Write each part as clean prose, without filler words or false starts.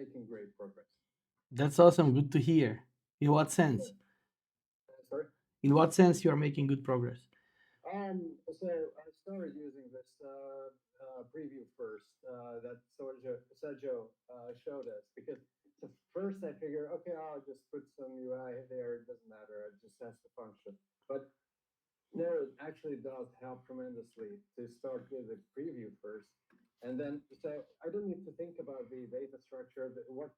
making great progress. That's awesome. Good to hear. In what sense? Sorry. In what sense you are making good progress? So I started using this preview first that Sergio showed us because so first I figured, okay, I'll just put some UI there. It doesn't matter. It just has to function. But no, it actually does help tremendously to start with the preview first, and then so I don't need to think about the data structure, what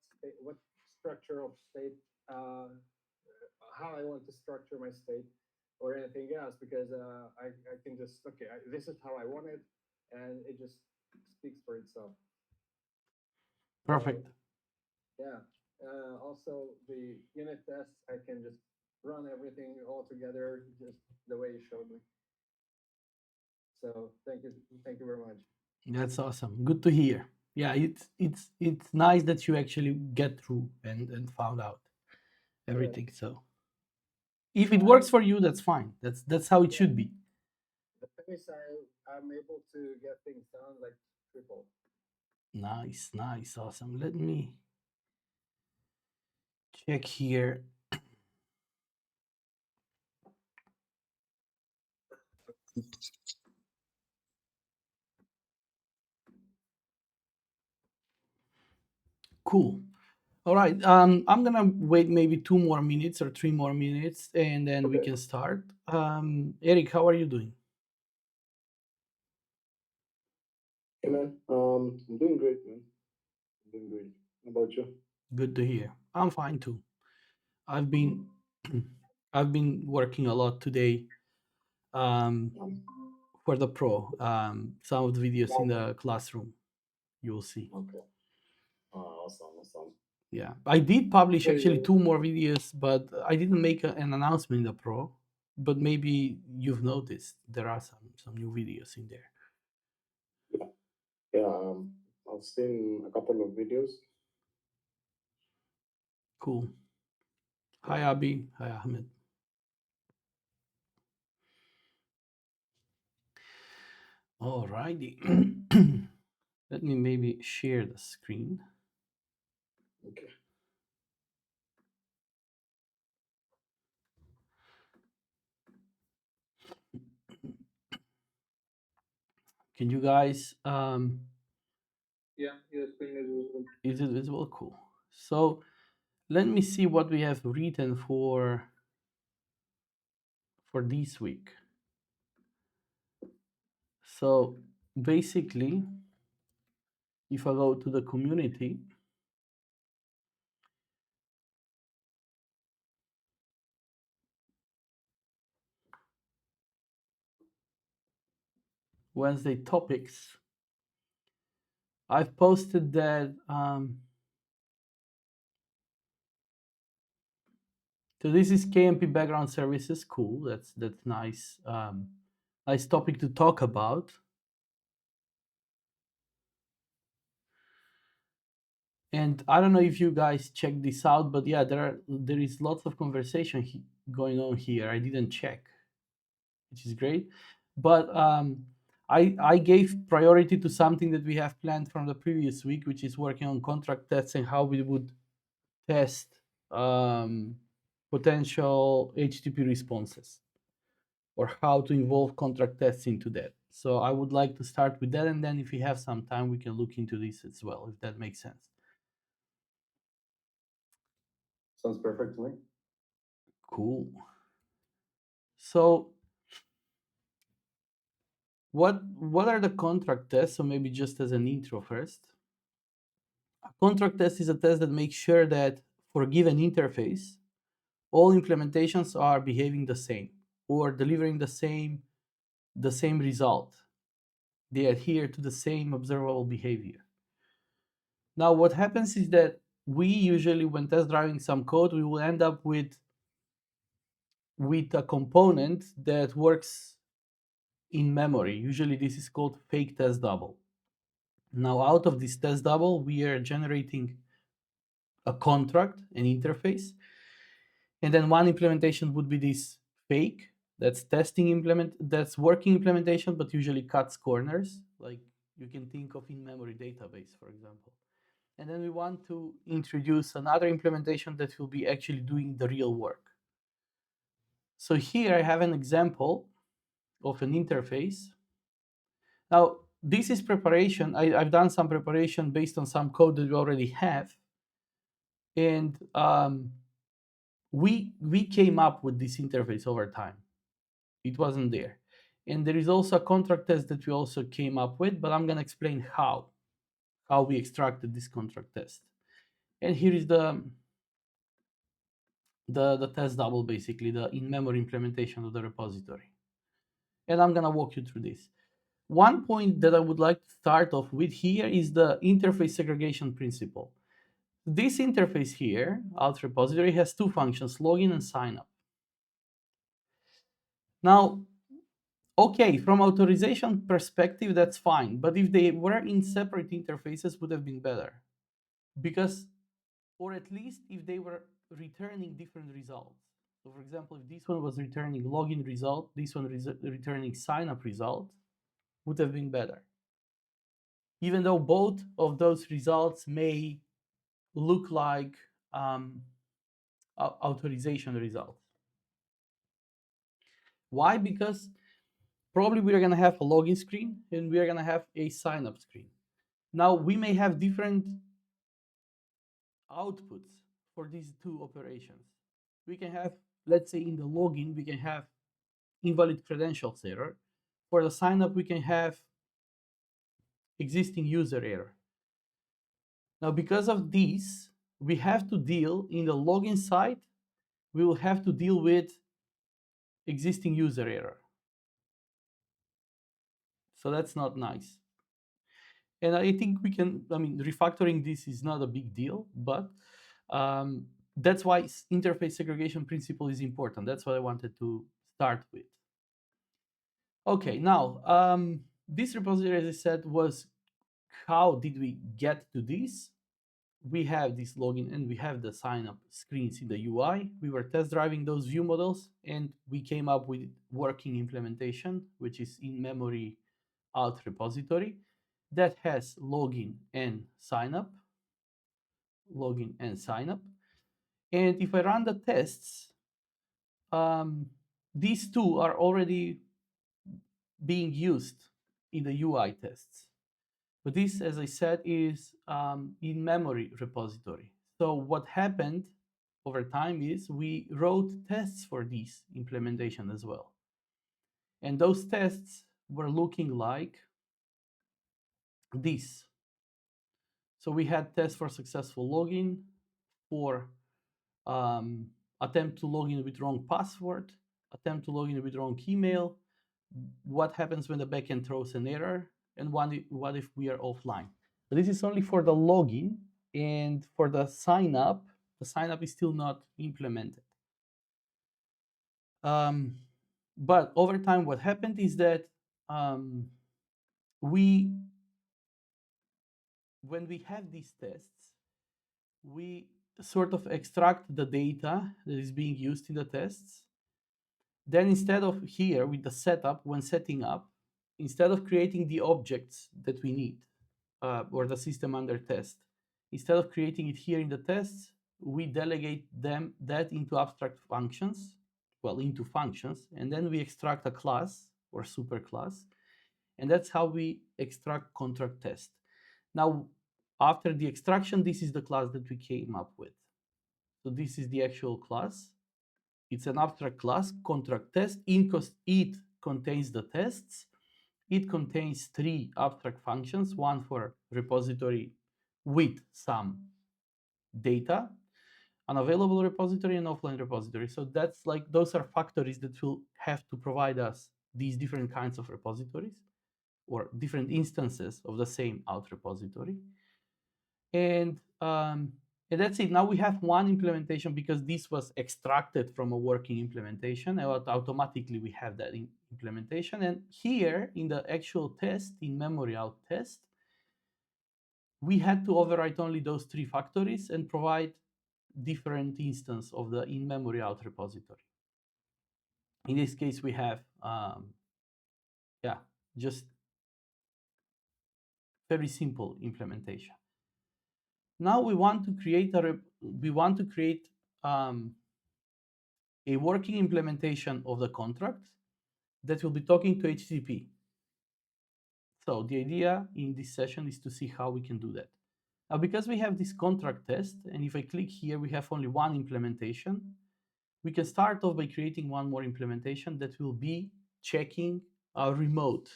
structure of state, how I want to structure my state, or anything else, because I can just okay, this is how I want it, and it just speaks for itself. Perfect. Yeah. Also, the unit tests, I can just run everything all together, just the way you showed me. So thank you very much. That's awesome. Good to hear. Yeah, it's nice that you actually get through and found out everything. So if it works for you, that's fine. That's how it should be. The pace I'm able to get things done like triple. Nice, nice, awesome. Let me check here. Cool. All right. I'm gonna wait maybe 2 more minutes or 3 more minutes, and then we can start. Eric, how are you doing? Hey man, I'm doing great, man. I'm doing great. How about you? Good to hear. I'm fine too. I've been I've been working a lot today um, for the pro. Some of the videos in the classroom, you'll see. Okay. Awesome, awesome. Yeah, I did publish So actually you, 2 more videos, but I didn't make an announcement in the pro. But maybe you've noticed there are some new videos in there. yeah, yeah. I've seen a couple of videos. Cool. Hi Abi. Hi Ahmed. Alrighty. Let me maybe share the screen. Okay. Can you guys Yeah, your screen is visible. is it visible? Cool. So let me see what we have written for this week. So basically, if I go to the community, Wednesday topics, I've posted that. So this is KMP background services. Cool. That's nice. Nice topic to talk about. And I don't know if you guys checked this out, but yeah, there is lots of conversation going on here. I didn't check, which is great. But I gave priority to something that we have planned from the previous week, which is working on contract tests and how we would test potential HTTP responses, or how to involve contract tests into that. So I would like to start with that, and then if we have some time, we can look into this as well, if that makes sense. Sounds perfect to me. Cool. So what are the contract tests? So maybe just as an intro first. A contract test is a test that makes sure that for a given interface, all implementations are behaving the same or delivering the same result. They adhere to the same observable behavior. Now, what happens is that we usually, when test driving some code, we will end up with a component that works in memory. Usually, this is called fake test double. Now, out of this test double, we are generating a contract, an interface, and then one implementation would be this fake, that's working implementation, but usually cuts corners. Like you can think of in-memory database, for example. And then we want to introduce another implementation that will be actually doing the real work. So here I have an example of an interface. Now, this is preparation. I've done some preparation based on some code that we already have. And we came up with this interface over time. It wasn't there. And there is also a contract test that we also came up with, but I'm going to explain how we extracted this contract test. And here is the test double, basically, the in-memory implementation of the repository. And I'm going to walk you through this. One point that I would like to start off with here is the interface segregation principle. This interface here, alt repository, has two functions, login and sign up. Now, okay, from authorization perspective, that's fine. But if they were in separate interfaces, would have been better. Because, or at least if they were returning different results. So for example, if this one was returning login result, this one returning sign up result, would have been better. Even though both of those results may look like authorization results. Why? Because probably we're going to have a login screen and we're going to have a sign up screen. Now we may have different outputs for these two operations. We can have, let's say in the login, we can have invalid credentials error. For the sign up, we can have existing user error. Now, because of this, we have to deal in the login side, we will have to deal with existing user error. So that's not nice. And I think we can, refactoring this is not a big deal, but that's why interface segregation principle is important. That's what I wanted to start with. Okay, now, this repository, as I said, was how did we get to this? We have this login and we have the sign up screens in the UI. We were test driving those view models and we came up with working implementation, which is in memory alt repository that has login and sign up, login and sign up. And if I run the tests, these two are already being used in the UI tests. But this, as I said, is in-memory repository. So what happened over time is we wrote tests for this implementation as well. And those tests were looking like this. So we had tests for successful login, for attempt to log in with wrong password, attempt to log in with wrong email, what happens when the backend throws an error, and what if we are offline. But this is only for the login, and for the sign up is still not implemented. But over time, what happened is that when we have these tests, we sort of extract the data that is being used in the tests. Then instead of here with the setup, when setting up, instead of creating the objects that we need or the system under test, instead of creating it here in the tests, we delegate that into abstract functions, into functions, and then we extract a class or superclass, and that's how we extract contract test. Now, after the extraction, this is the class that we came up with. So this is the actual class. It's an abstract class, contract test. It contains the tests. It contains three abstract functions, one for repository with some data, an available repository, and offline repository. So that's like, those are factories that will have to provide us these different kinds of repositories or different instances of the same alt repository. And that's it. Now we have one implementation because this was extracted from a working implementation. And automatically we have that implementation. And here in the actual test, in memory out test, we had to overwrite only those three factories and provide different instance of the in-memory out repository. In this case, we have, just very simple implementation. Now we want to create a working implementation of the contract that will be talking to HTTP. So the idea in this session is to see how we can do that. Now, because we have this contract test, and if I click here, we have only one implementation, we can start off by creating one more implementation that will be checking our remote.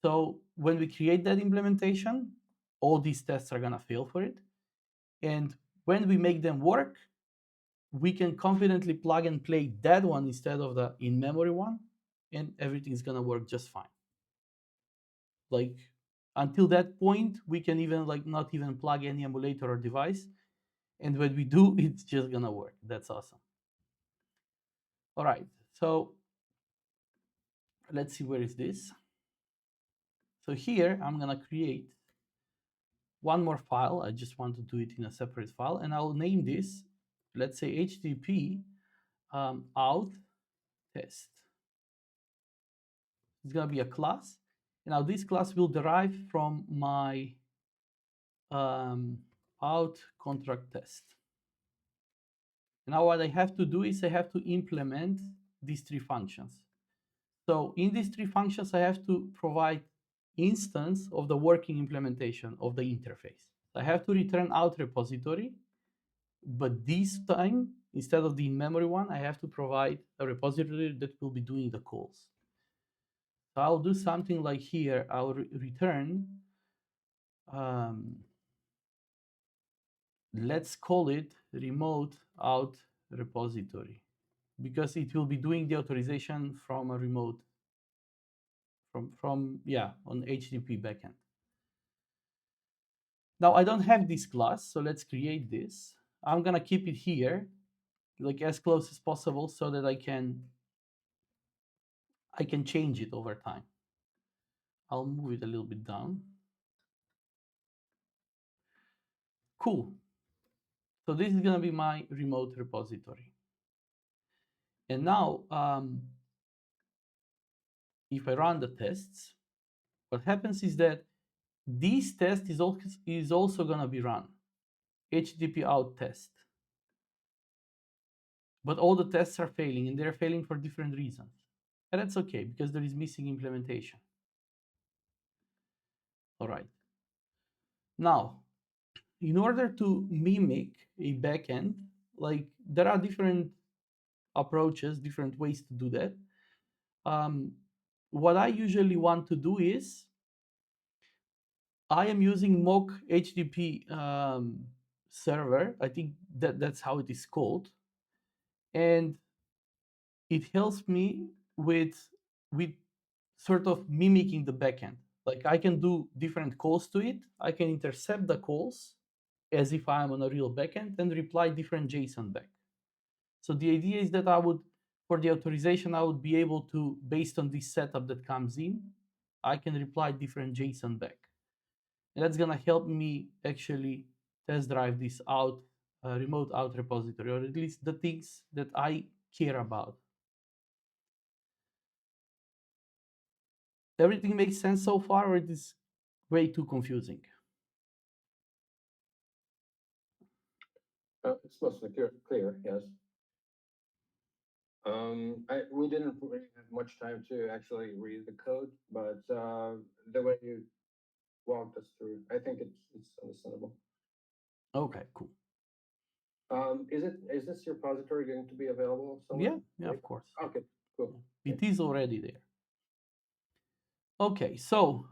So when we create that implementation, all these tests are gonna fail for it. And when we make them work, we can confidently plug and play that one instead of the in-memory one, and everything's gonna work just fine. Like until that point, we can even like not even plug any emulator or device. And when we do, it's just gonna work. That's awesome. All right, so let's see where is this. So here I'm gonna create one more file. I just want to do it in a separate file, and I'll name this, let's say HTTP out test. It's gonna be a class. And now this class will derive from my out contract test. Now what I have to do is I have to implement these three functions. So in these three functions, I have to provide instance of the working implementation of the interface. I have to return out repository, but this time, instead of the in-memory one, I have to provide a repository that will be doing the calls. So I'll do something like here, I'll return, let's call it remote out repository, because it will be doing the authorization from a remote, on HTTP backend. Now I don't have this class, so let's create this. I'm gonna keep it here, like as close as possible, so that I can change it over time. I'll move it a little bit down. Cool. So this is gonna be my remote repository. And now, if I run the tests, what happens is that this test is also gonna be run, HTTP out test. But all the tests are failing, and they're failing for different reasons. And that's okay, because there is missing implementation. All right. Now, in order to mimic a backend, like there are different approaches, different ways to do that. What I usually want to do is I am using mock HTTP server. I think that's how it is called, and it helps me with sort of mimicking the backend. Like I can do different calls to it. I can intercept the calls as if I'm on a real backend and reply different JSON back. So the idea is that for the authorization, I would be able to, based on this setup that comes in, I can reply different JSON back. And that's gonna help me actually test drive this remote out repository, or at least the things that I care about. Everything makes sense so far, or it is way too confusing? It's mostly clear, yes. We didn't really have much time to actually read the code, but the way you walked us through, I think it's understandable. Okay, cool. Is this repository going to be available somewhere? Yeah, of course. Okay, cool. It is already there. Okay, so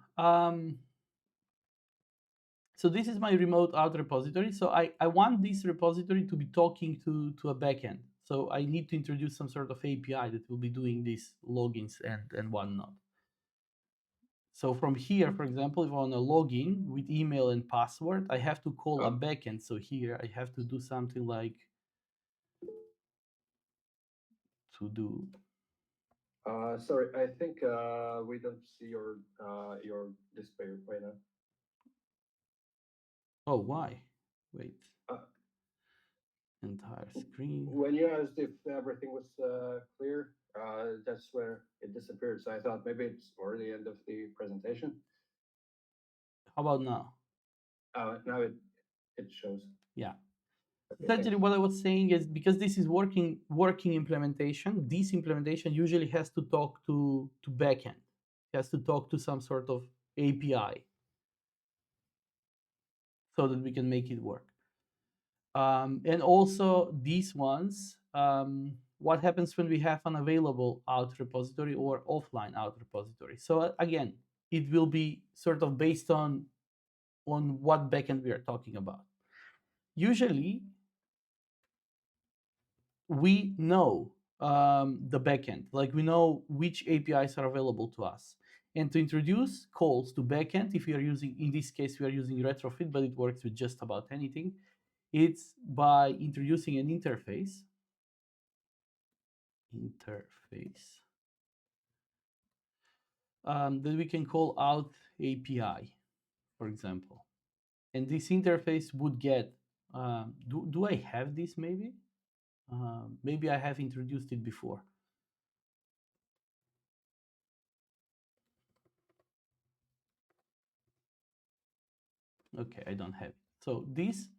so this is my remote out repository. So I want this repository to be talking to a backend. So I need to introduce some sort of API that will be doing these logins and whatnot. So from here, for example, if I want to log in with email and password, I have to call a backend. So here I have to do something like to do. Sorry, I think we don't see your display right now. Oh, why? Wait. Entire screen. When you asked if everything was clear, that's where it disappeared. So I thought maybe it's already the end of the presentation. How about now? Now it shows. Yeah. Okay, Essentially, thanks. what I was saying is because this is working implementation, this implementation usually has to talk to backend, has to talk to some sort of API, so that we can make it work. And also these ones, what happens when we have an available out repository or offline out repository? So again, it will be sort of based on what backend we are talking about. Usually, we know the backend, like we know which APIs are available to us. And to introduce calls to backend, if we are using, in this case, we are using retrofit, but it works with just about anything. It's by introducing an interface that we can call out API, for example. And this interface would get, do I have this maybe? Maybe I have introduced it before. Okay, I don't have it. So this,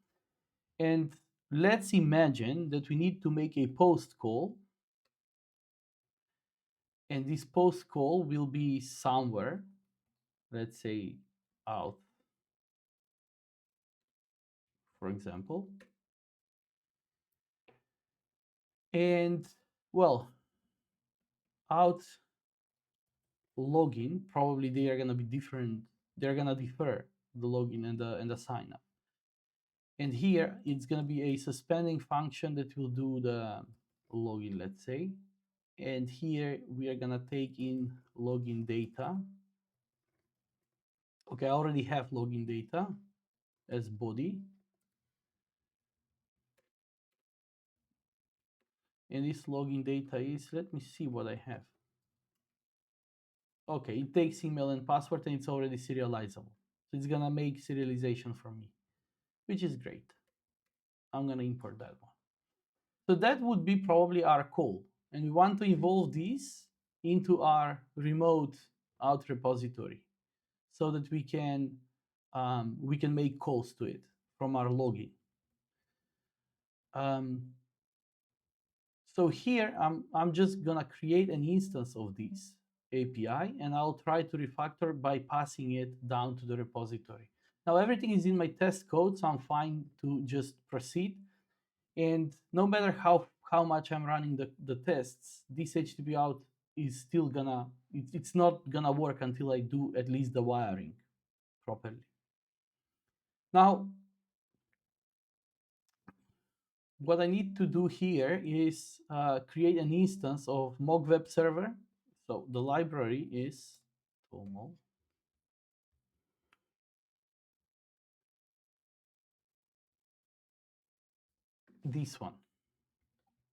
and let's imagine that we need to make a post call. And this post call will be somewhere, let's say out, for example. And well, out login, probably they are gonna be different. They're gonna differ, the login and the sign up. And here it's gonna be a suspending function that will do the login, let's say. And here we are gonna take in login data. Okay, I already have login data as body. And this login data is, let me see what I have. Okay, it takes email and password and it's already serializable. So it's gonna make serialization for me, which is great. I'm gonna import that one. So that would be probably our call. And we want to involve this into our remote out repository so that we can make calls to it from our login. So here I'm just gonna create an instance of this API and I'll try to refactor by passing it down to the repository. Now everything is in my test code, so I'm fine to just proceed. And no matter how much I'm running the tests, this HTTP out is still gonna, it's not gonna work until I do at least the wiring properly. Now, what I need to do here is create an instance of mock web server. So the library is Tomo. This one.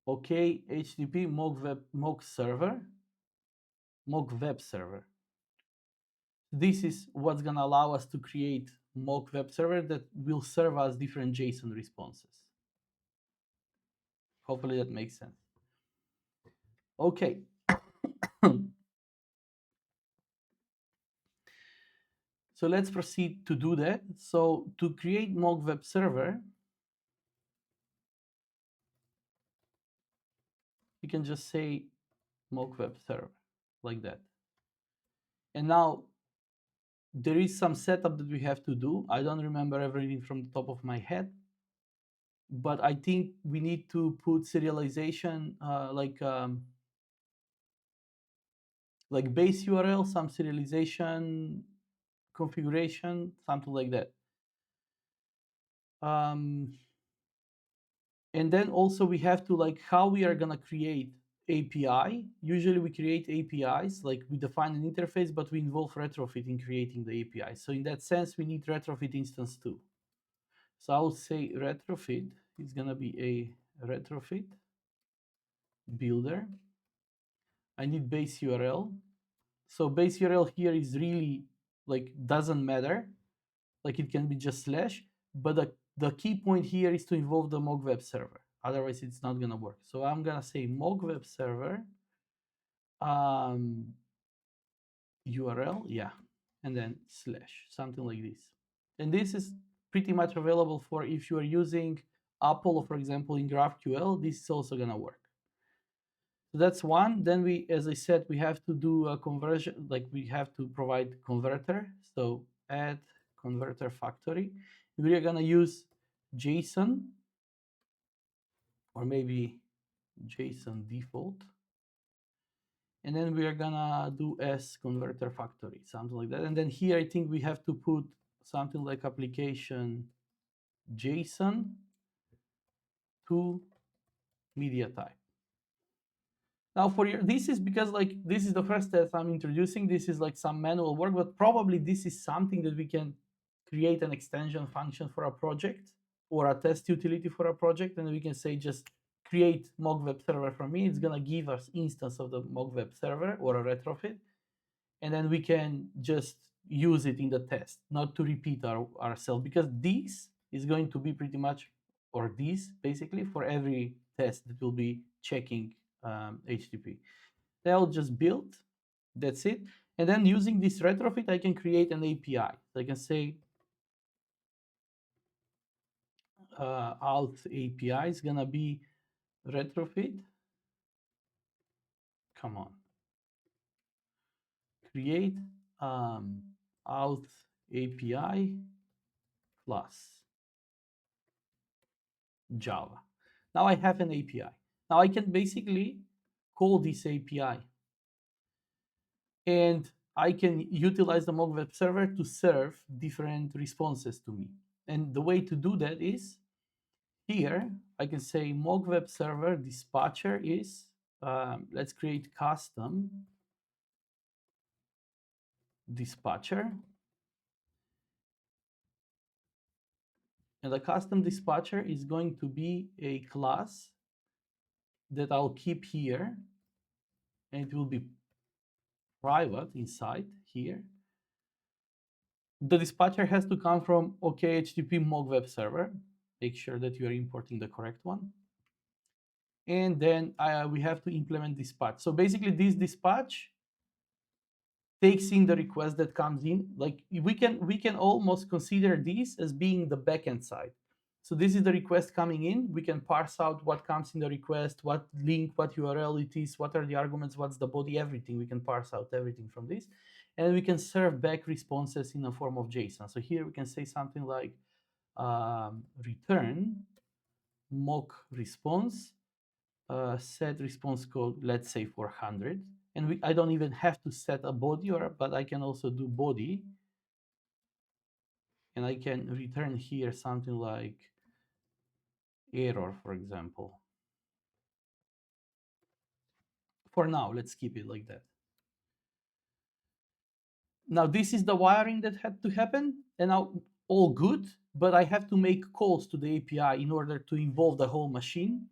Okay, HTTP mock web server. This is what's gonna allow us to create mock web server that will serve us different JSON responses. Hopefully that makes sense. Okay. So let's proceed to do that. So to create mock web server, you can just say mock web server like that. And now there is some setup that we have to do. I don't remember everything from the top of my head, but I think we need to put serialization like base URL, some serialization configuration, something like that. And then also we have to, like, how we are gonna create API. Usually we create APIs, like we define an interface, but we involve retrofit in creating the API. So in that sense, we need retrofit instance too. So I will say retrofit is gonna be a retrofit builder. I need base URL. So base URL here is really like doesn't matter. Like it can be just slash, but the key point here is to involve the mock web server. Otherwise, it's not gonna work. So I'm gonna say mock web server URL, yeah, and then slash, something like this. And this is pretty much available for if you are using Apollo, for example, in GraphQL. This is also gonna work. So that's one. Then we, as I said, we have to do a conversion, like we have to provide converter. So add converter factory. We are gonna use JSON, or maybe JSON default. And then we are gonna do S converter factory, something like that. And then here, I think we have to put something like application JSON to media type. Now for your, this is because like this is the first test I'm introducing. This is like some manual work, but probably this is something that we can create an extension function for a project or a test utility for a project. And we can say just create mock web server for me. It's gonna give us instance of the mock web server or a retrofit. And then we can just use it in the test, not to repeat ourselves, because this is going to be pretty much, or this basically for every test that will be checking HTTP. They'll just build, that's it. And then using this retrofit, I can create an API. So I can say alt API is gonna be retrofit. Come on. Create alt API class Java. Now I have an API. Now I can basically call this API. And I can utilize the mock web server to serve different responses to me. And the way to do that is here, I can say mock web server dispatcher is, let's create custom dispatcher. And the custom dispatcher is going to be a class that I'll keep here, and it will be private inside here. The dispatcher has to come from OKHTTP mock web server. Make sure that you are importing the correct one. And then we have to implement dispatch. So basically this dispatch takes in the request that comes in. Like we can almost consider this as being the backend side. So this is the request coming in. We can parse out what comes in the request, what link, what URL it is, what are the arguments, what's the body, everything. We can parse out everything from this. And we can serve back responses in a form of JSON. So here we can say something like return mock response, set response code, let's say 400. And I don't even have to set a body, but I can also do body. And I can return here something like error, for example. For now, let's keep it like that. Now, this is the wiring that had to happen, and now all good, but I have to make calls to the API in order to involve the whole machine.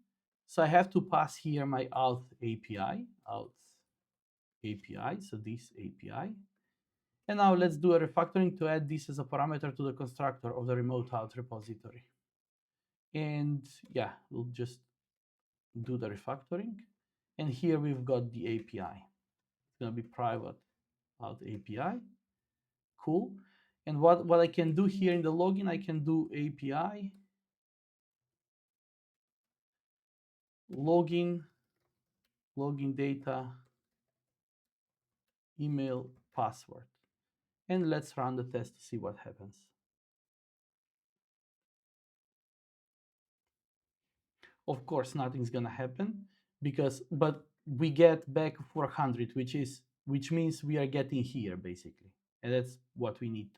So I have to pass here my alt API, so this API. And now let's do a refactoring to add this as a parameter to the constructor of the remote out repository. And yeah, we'll just do the refactoring. And here we've got the API. It's gonna be private out API. Cool. And what I can do here in the login, I can do API login data, email, password. And let's run the test to see what happens. Of course, nothing's gonna happen but we get back 400, which means we are getting here basically, and that's what we need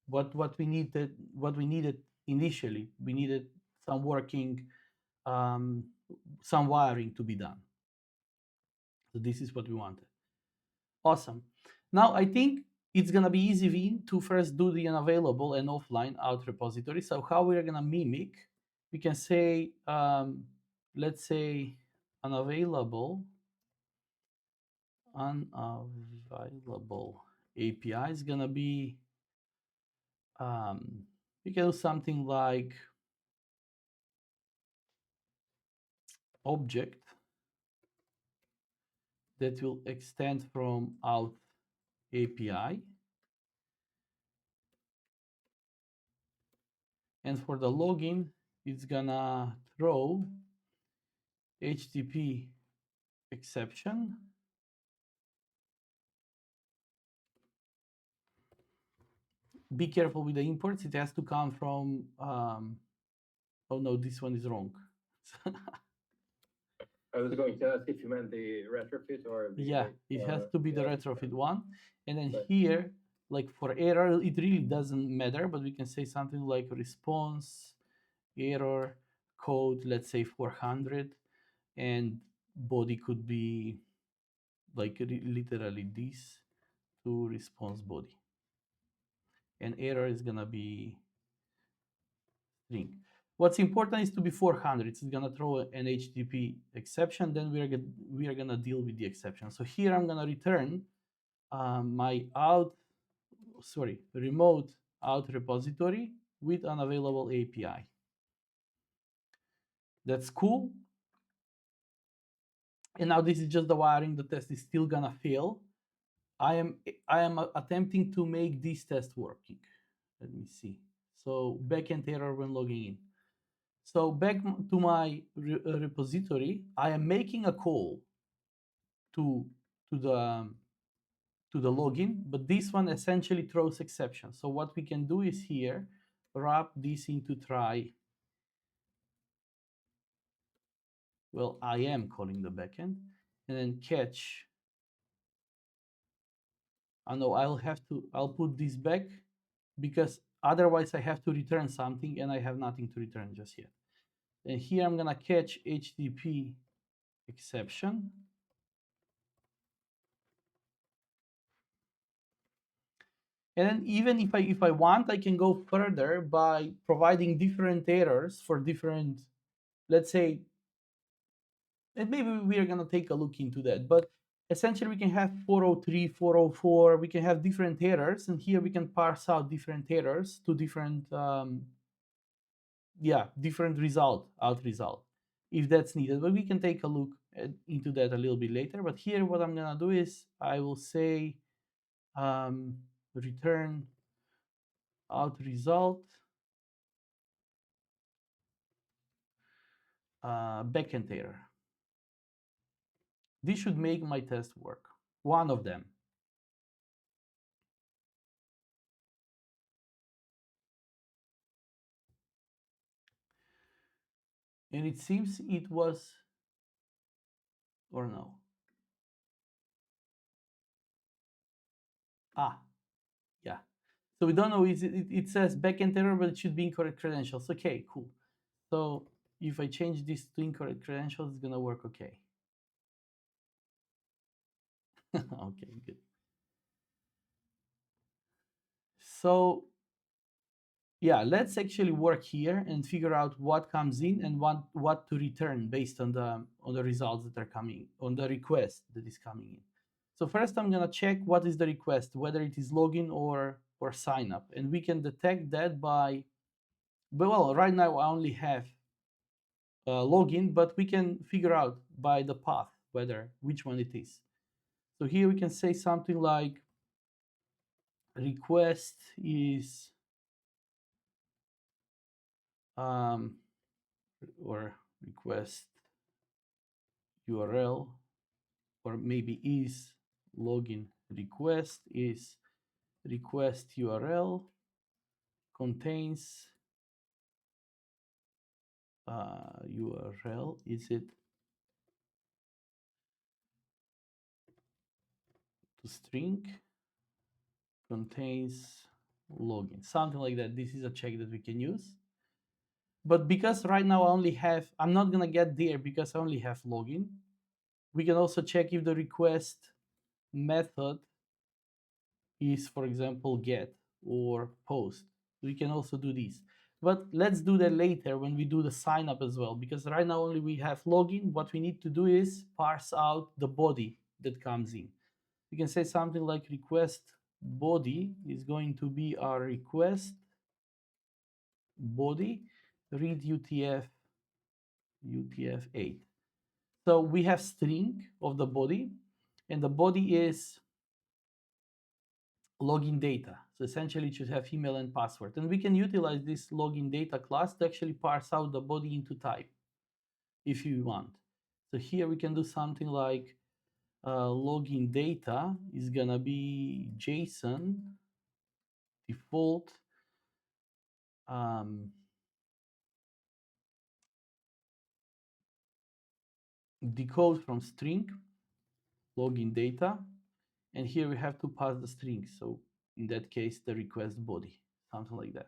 what we needed initially. We needed some working, some wiring to be done. So this is what we wanted. Awesome. Now I think it's gonna be easy to first do the unavailable and offline out repository. So how we're gonna mimic? We can say, let's say unavailable API is gonna be, we can do something like object that will extend from out API And for the login, it's gonna throw HTTP exception. Be careful with the imports. It has to come from, oh no, this one is wrong. I was going to ask if you meant the retrofit or the. Yeah, it has to be the yeah. retrofit one. And then Right. here, like for error, it really doesn't matter, but we can say something like response error code, let's say 400, and body could be like literally this to response body. And error is gonna be string. What's important is to be 400. It's gonna throw an HTTP exception. Then we are gonna deal with the exception. So here I'm gonna return my remote out repository with an available API. That's cool. And now this is just the wiring. The test is still gonna fail. I am attempting to make this test working. Let me see. So backend error when logging in. So back to my repository, I am making a call to the login, but this one essentially throws exceptions. So what we can do is here wrap this into try. Well, I am calling the backend, and then catch. I know I'll put this back because otherwise I have to return something and I have nothing to return just yet. And here I'm gonna catch HTTP exception. And then even if I want, I can go further by providing different errors for different, let's say, and maybe we are gonna take a look into that. But essentially we can have 403, 404, we can have different errors, and here we can parse out different errors to different different out result, if that's needed. But we can take a look into that a little bit later. But here what I'm gonna do is I will say return out result backend error. This should make my test work. One of them. And it seems it was, or no. Yeah. So we don't know, it says backend error, but it should be incorrect credentials. Okay, cool. So if I change this to incorrect credentials, it's gonna work okay. Okay, good. So yeah, let's actually work here and figure out what comes in and what to return based on the results that are coming, on the request that is coming in. So first I'm gonna check what is the request, whether it is login or sign up. And we can detect that by, well, right now I only have login, but we can figure out by the path which one it is. So here we can say something like request is or request URL, or maybe is login request is request URL contains URL, is it to string, contains login, something like that. This is a check that we can use. But because right now I'm not gonna get there because I only have login. We can also check if the request method is, for example, get or post. We can also do this. But let's do that later when we do the sign up as well, because right now only we have login. What we need to do is parse out the body that comes in. We can say something like request body is going to be our request body read UTF-8. So we have string of the body, and the body is login data. So essentially it should have email and password. And we can utilize this login data class to actually parse out the body into type if you want. So here we can do something like login data is gonna be JSON default decode from string login data, and here we have to pass the string. So in that case, the request body, something like that.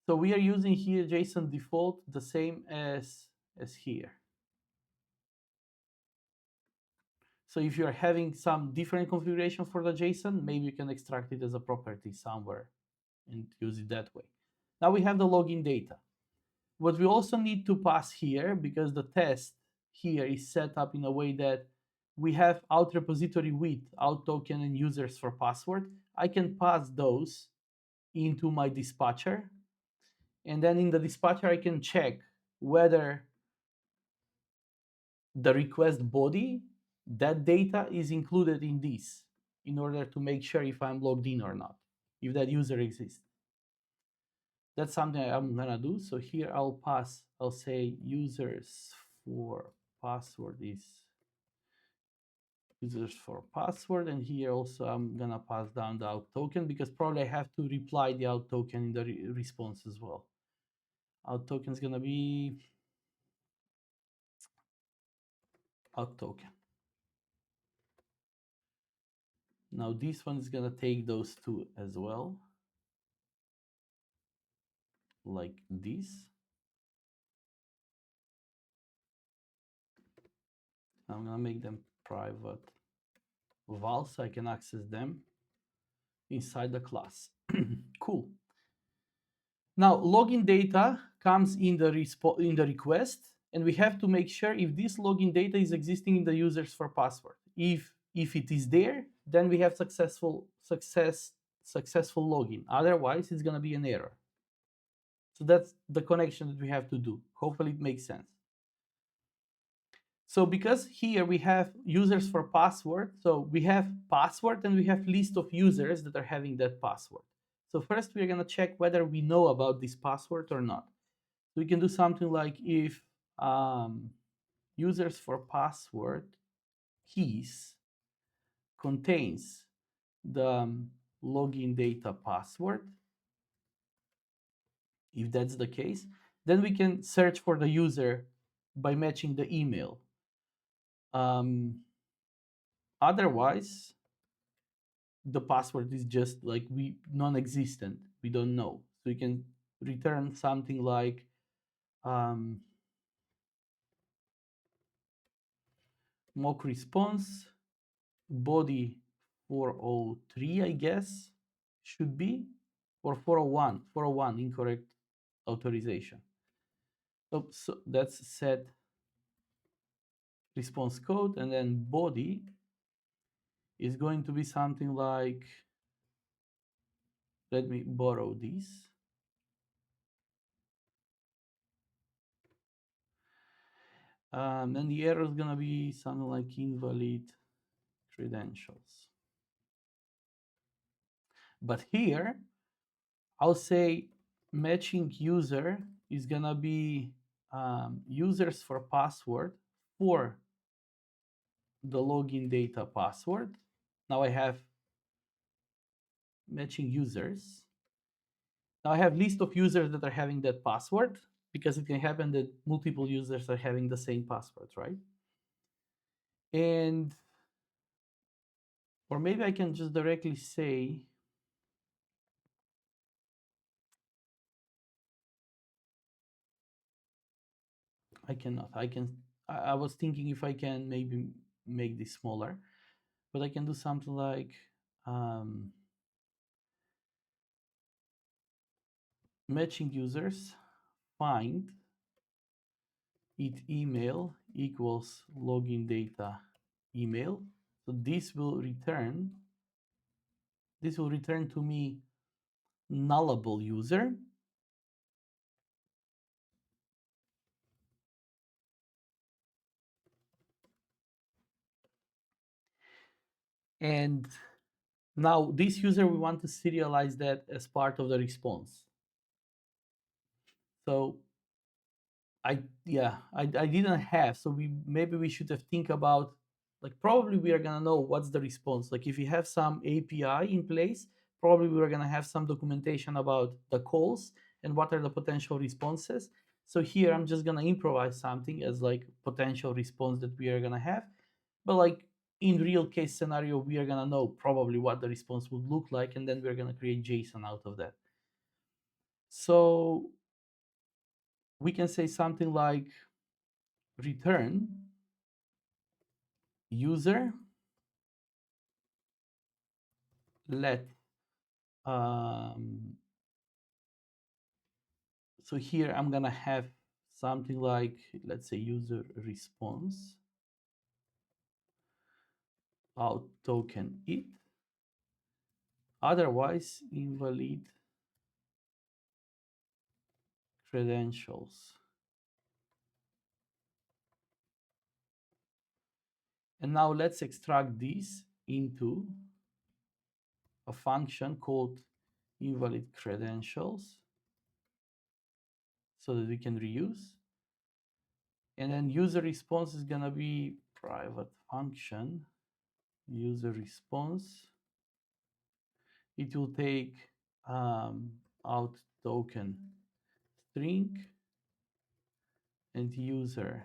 So we are using here JSON default, the same as here. So if you're having some different configuration for the JSON, maybe you can extract it as a property somewhere and use it that way. Now we have the login data. What we also need to pass here, because the test here is set up in a way that we have out repository with out token and users for password, I can pass those into my dispatcher. And then in the dispatcher, I can check whether the request body, that data is included in this in order to make sure if I'm logged in or not, if that user exists. That's something I'm gonna do. So here I'll say users for password is users for password. And here also I'm gonna pass down the out token because probably I have to reply the out token in the response as well. Out token is gonna be out token. Now this one is gonna take those two as well, like this. I'm gonna make them private val so I can access them inside the class. Cool. Now login data comes in the request, and we have to make sure if this login data is existing in the users for password. If it is there, then we have successful login. Otherwise, it's gonna be an error. So that's the connection that we have to do. Hopefully it makes sense. So because here we have users for password, so we have password and we have list of users that are having that password. So first we're gonna check whether we know about this password or not. So we can do something like if users for password keys contains the login data password. If that's the case, then we can search for the user by matching the email. Otherwise, the password is just like non-existent. We don't know. So we can return something like mock response body 403, I guess, should be, or 401 incorrect authorization. So that's set response code, and then body is going to be something like, let me borrow this. And the error is gonna be something like invalid credentials. But here, I'll say matching user is gonna be users for password for the login data password. Now I have matching users. Now I have list of users that are having that password, because it can happen that multiple users are having the same password, right? And, or maybe I can just directly say, I cannot, I was thinking if I can maybe make this smaller, but I can do something like, matching users, find it email equals login data email. So this will return to me nullable user. And Now, this user, we want to serialize that as part of the response. So I didn't have, so maybe we should have think about, like, probably we are gonna know what's the response. Like if you have some API in place, probably we're gonna have some documentation about the calls and what are the potential responses. So here I'm just gonna improvise something as like potential response that we are gonna have. But like in real case scenario, we are gonna know probably what the response would look like, and then we're gonna create JSON out of that. So we can say something like return user let so here I'm gonna have something like, let's say, user response out token it, otherwise invalid credentials. And now let's extract this into a function called invalid credentials so that we can reuse. And then user response is gonna be private function user response. It will take out token string and user,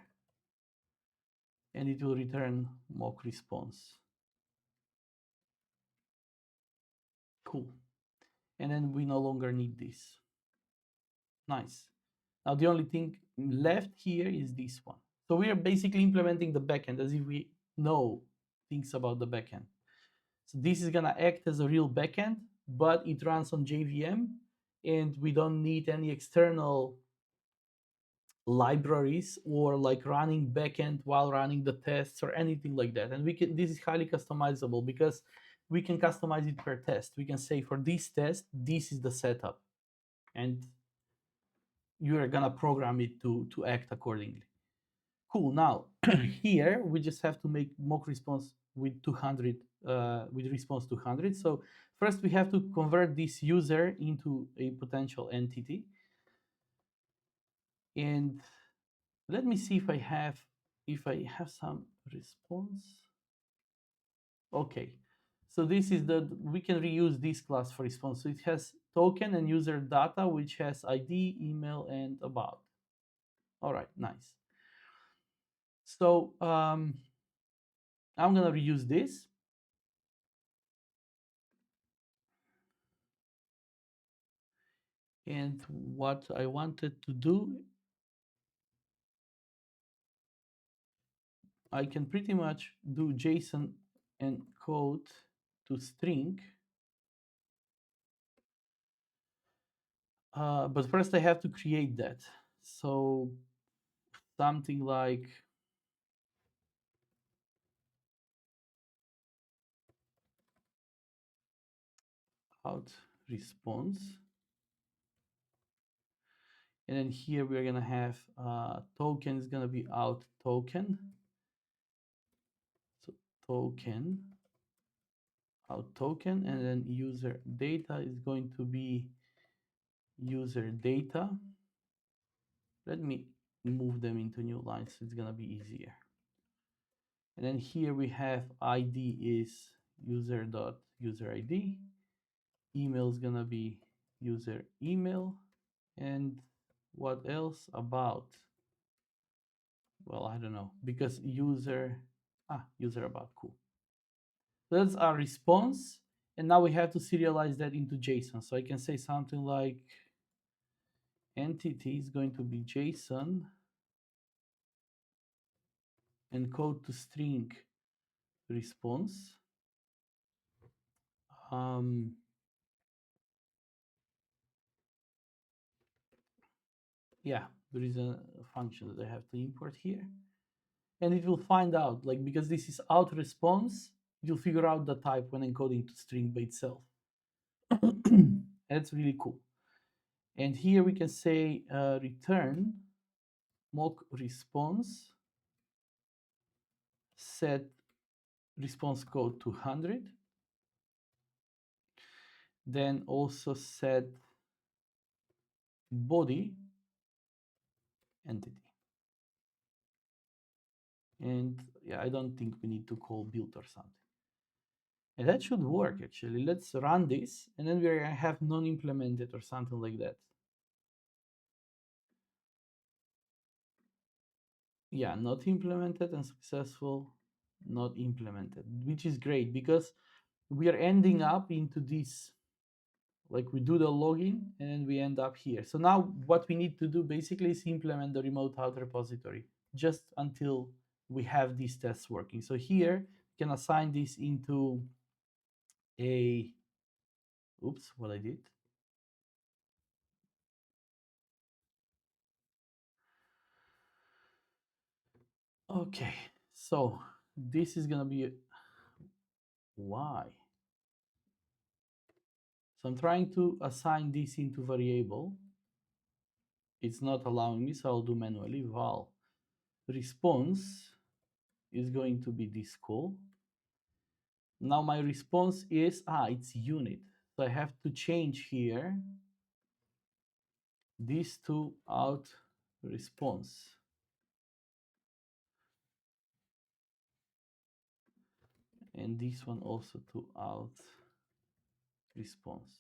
and it will return mock response. Cool. And then we no longer need this. Nice. Now the only thing left here is this one. So we are basically implementing the backend as if we know things about the backend. So this is gonna act as a real backend, but it runs on JVM, and we don't need any external libraries or like running backend while running the tests or anything like that. And we can, this is highly customizable because we can customize it per test. We can say for this test, this is the setup, and you are gonna program it to act accordingly. Cool. Now here we just have to make mock response with 200 with response 200. So first we have to convert this user into a potential entity, and let me see if I have some response. Okay, so this is we can reuse this class for response. So it has token and user data, which has ID, email, and about. All right, nice. So I'm gonna reuse this. And what I wanted to do, I can pretty much do JSON encode to string. But first I have to create that. So something like out response. And then here we're gonna have token is gonna be out token. So token out token, and then user data is going to be user data. Let me move them into new lines so it's gonna be easier. And then here we have ID is user.user ID. Email is gonna be user email. And what else about? Well, I don't know, because user about, cool. That's our response. And now we have to serialize that into JSON. So I can say something like entity is going to be JSON encode to string response. Yeah, there is a function that I have to import here. And it will find out, like, because this is out response, it will figure out the type when encoding to string by itself. That's really cool. And here we can say return mock response set response code to 100. then also set body entity. And yeah, I don't think we need to call build or something. And that should work actually. Let's run this, and then we have non-implemented or something like that. Yeah, not implemented and successful, not implemented, which is great because we are ending up into this, like we do the login and then we end up here. So now what we need to do basically is implement the remote out repository just until we have these tests working. So here we can assign this into a, oops, what I did. Okay, so this is gonna be, why? So I'm trying to assign this into variable. It's not allowing me, so I'll do manually. Val response is going to be this call. Now my response is, it's unit. So I have to change here this to out response. And this one also to out response.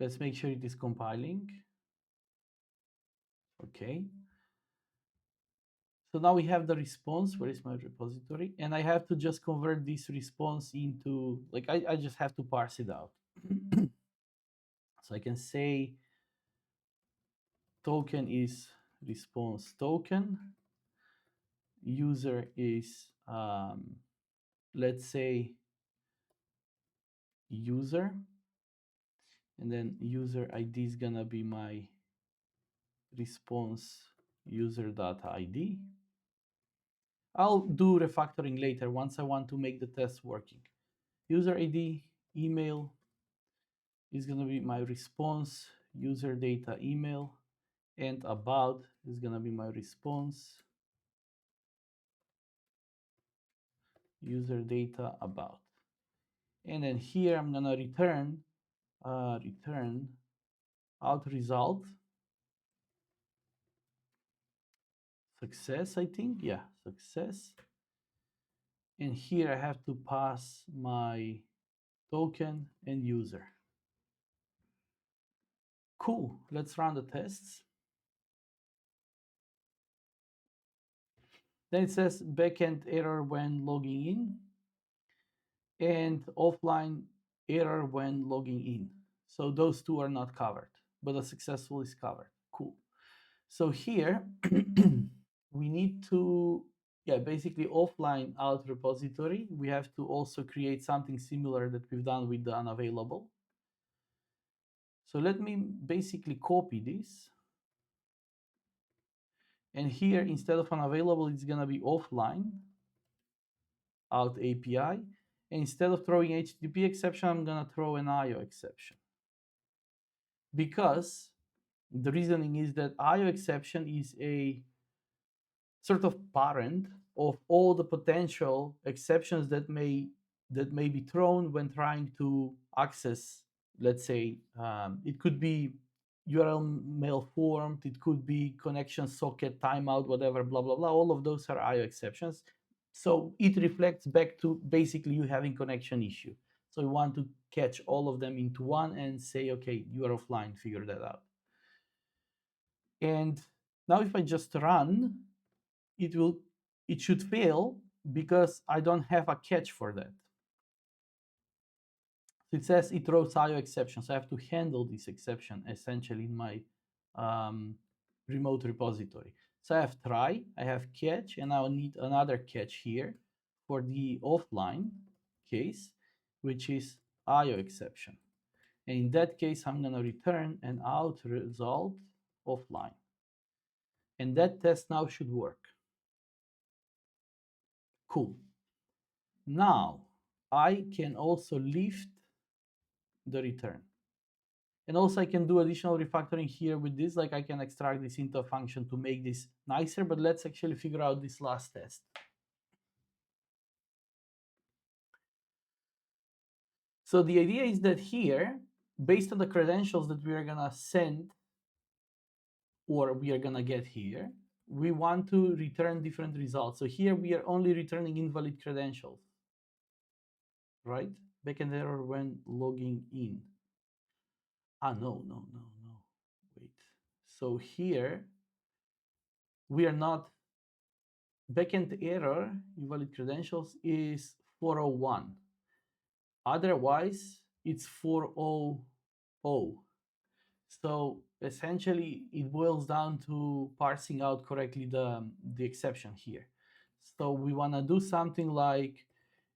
Let's make sure it is compiling. Okay. So now we have the response. Where is my repository? And I have to just convert this response into, like, I just have to parse it out. So I can say token is response token. User is, let's say, user. And then user ID is gonna be my response user.id. I'll do refactoring later once I want to make the test working. User ID, email is gonna be my response, user data email, and about is gonna be my response, user data about. And then here I'm gonna return out result, success, I think, yeah, success. And here I have to pass my token and user. Cool, let's run the tests. Then it says backend error when logging in and offline error when logging in. So those two are not covered, but the successful is covered. Cool. So here we need to, basically offline out repository. We have to also create something similar that we've done with the unavailable. So let me basically copy this. And here, instead of unavailable, it's gonna be offline out API. And instead of throwing HTTP exception, I'm gonna throw an IO exception. Because the reasoning is that IO exception is a sort of parent of all the potential exceptions that may be thrown when trying to access, let's say, it could be URL malformed, it could be connection socket timeout, whatever, blah, blah, blah. All of those are IO exceptions. So it reflects back to basically you having connection issue. So you want to catch all of them into one and say, okay, you are offline, figure that out. And now if I just run, it should fail because I don't have a catch for that. So it says it throws IO exceptions. I have to handle this exception essentially in my remote repository. So I have try, I have catch, and I'll need another catch here for the offline case, which is IO exception. And in that case, I'm gonna return an out result offline. And that test now should work. Cool. Now I can also lift the return. And also I can do additional refactoring here with this, like I can extract this into a function to make this nicer, but let's actually figure out this last test. So the idea is that here, based on the credentials that we are gonna send or we are gonna get here, we want to return different results. So here we are only returning invalid credentials, right? Backend error when logging in. No. Wait. So here we are not, backend error, invalid credentials is 401. Otherwise, it's 400. So essentially, it boils down to parsing out correctly the exception here. So we want to do something like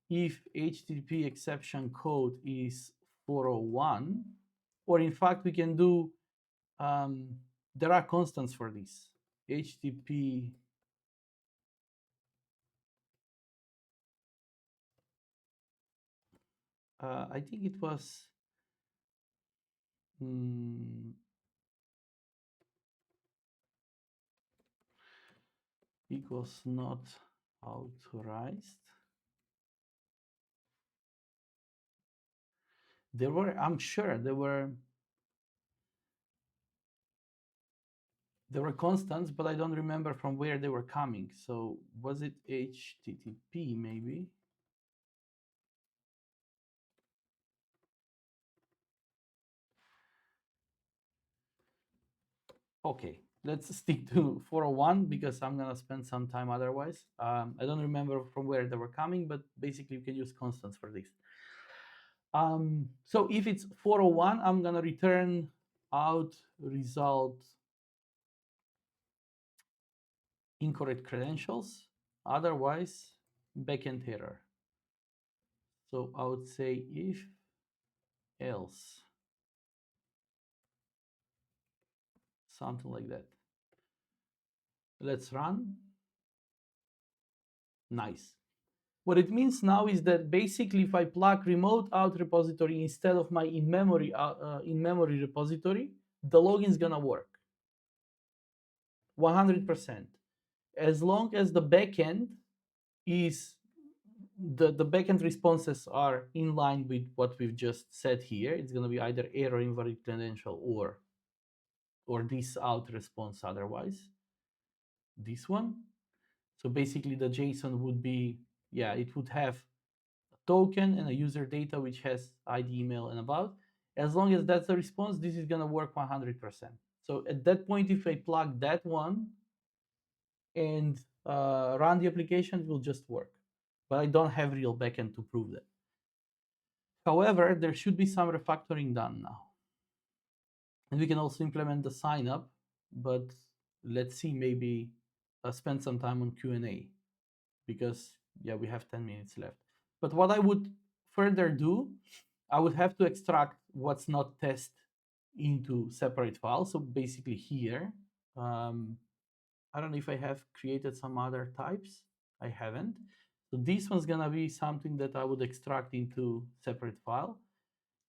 if HTTP exception code is 401, or in fact, we can do, there are constants for this. HTTP I think it was equals not authorized. There were, I'm sure there were constants, but I don't remember from where they were coming. So was it HTTP maybe? Okay, let's stick to 401 because I'm gonna spend some time otherwise. I don't remember from where they were coming, but basically you can use constants for this. So if it's 401, I'm gonna return out result incorrect credentials, otherwise backend error. So I would say if else, something like that. Let's run. Nice. What it means now is that basically if I plug remote out repository instead of my in-memory repository, the login is gonna work 100%. As long as the backend is, the backend responses are in line with what we've just said here, it's gonna be either error, invalid credential, or this out response otherwise. This one. So basically the JSON would be, yeah, it would have a token and a user data which has ID, email, and about. As long as that's the response, this is gonna work 100%. So at that point, if I plug that one and run the application, it will just work. But I don't have real backend to prove that. However, there should be some refactoring done now. And we can also implement the sign up, but let's see, maybe spend some time on Q&A because yeah, we have 10 minutes left. But what I would further do, I would have to extract what's not test into separate files. So basically here, I don't know if I have created some other types. I haven't. So this one's gonna be something that I would extract into separate file,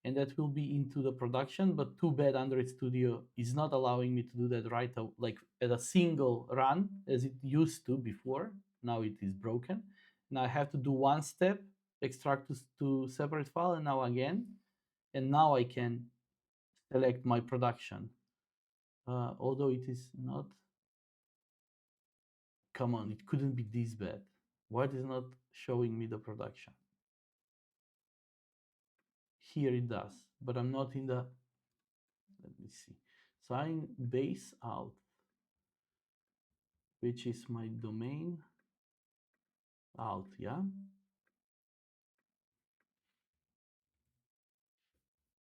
and that will be into the production. But too bad Android Studio is not allowing me to do that right like at a single run as it used to before. Now it is broken. Now I have to do one step, extract to separate file, and now again, and now I can select my production. Although it is not. Come on, it couldn't be this bad. Why is it not showing me the production? Here it does, but I'm not in the, let me see. So I'm base out, which is my domain out, yeah?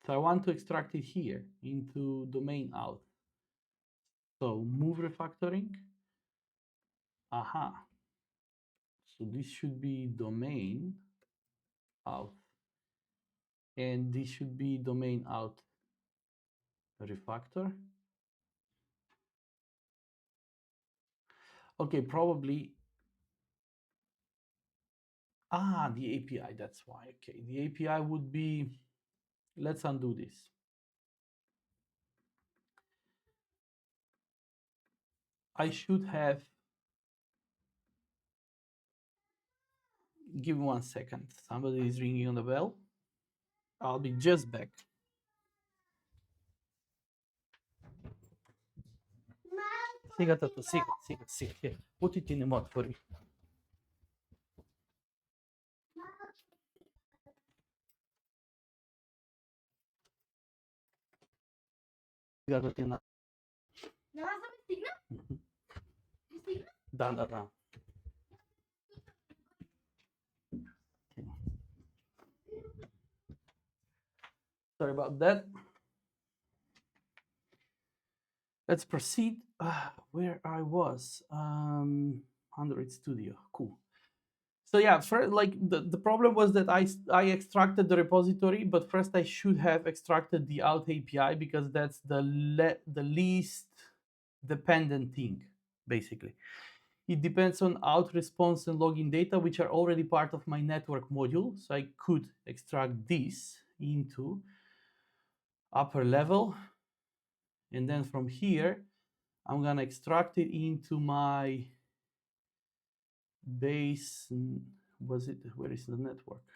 So I want to extract it here into domain out. So move refactoring. Aha. So this should be domain out. And this should be domain out refactor. Okay, probably. The API, that's why. Okay, the API would be, let's undo this. I should have, give me 1 second. Somebody is ringing on the bell. I'll be just back. Siga, Tato, siga. Here, put it in the mud for you. Siga, Tatina. Da. Okay. Sorry about that. Let's proceed. Where I was. Android Studio. Cool. So yeah, like the problem was that I extracted the repository, but first I should have extracted the out API because that's the least dependent thing, basically. It depends on out response and login data, which are already part of my network module. So I could extract this into upper level. And then from here, I'm gonna extract it into my base. Where is the network?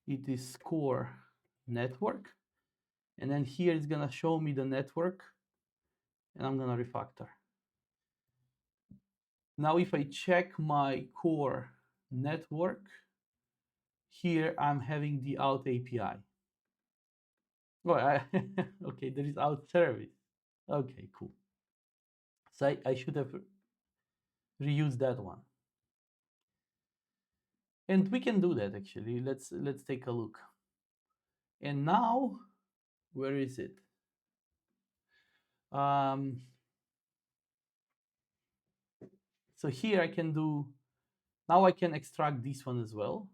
It is core network. And then here it's gonna show me the network and I'm gonna refactor. Now, if I check my core network, here I'm having the out API. Well, okay, there is out service. Okay, cool. So I should have reused that one. And we can do that actually. Let's take a look. And now, where is it? So here I can do, now I can extract this one as well.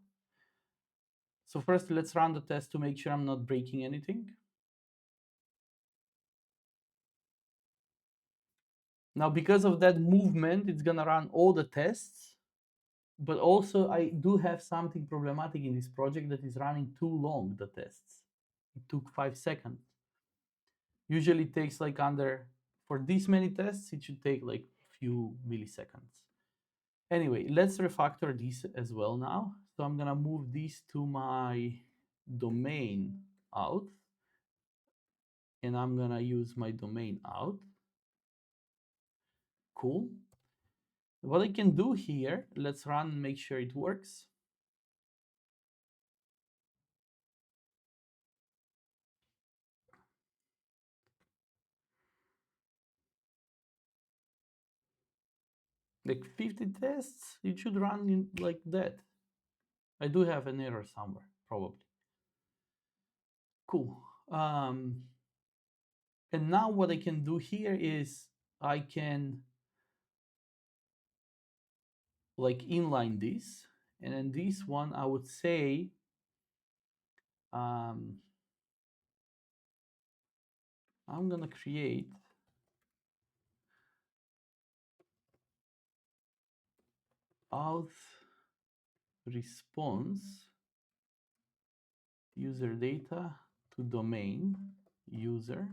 So first let's run the test to make sure I'm not breaking anything. Now, because of that movement, it's gonna run all the tests, but also I do have something problematic in this project that is running too long, the tests. It took 5 seconds. Usually it takes like for this many tests, it should take like a few milliseconds. Anyway, let's refactor this as well now. So I'm gonna move this to my domain out, and I'm gonna use my domain out. Cool. What I can do here, let's run and make sure it works. Like 50 tests, it should run in like that. I do have an error somewhere, probably. Cool. And now what I can do here is I can like inline this, and then this one I would say I'm gonna create auth response user data to domain user,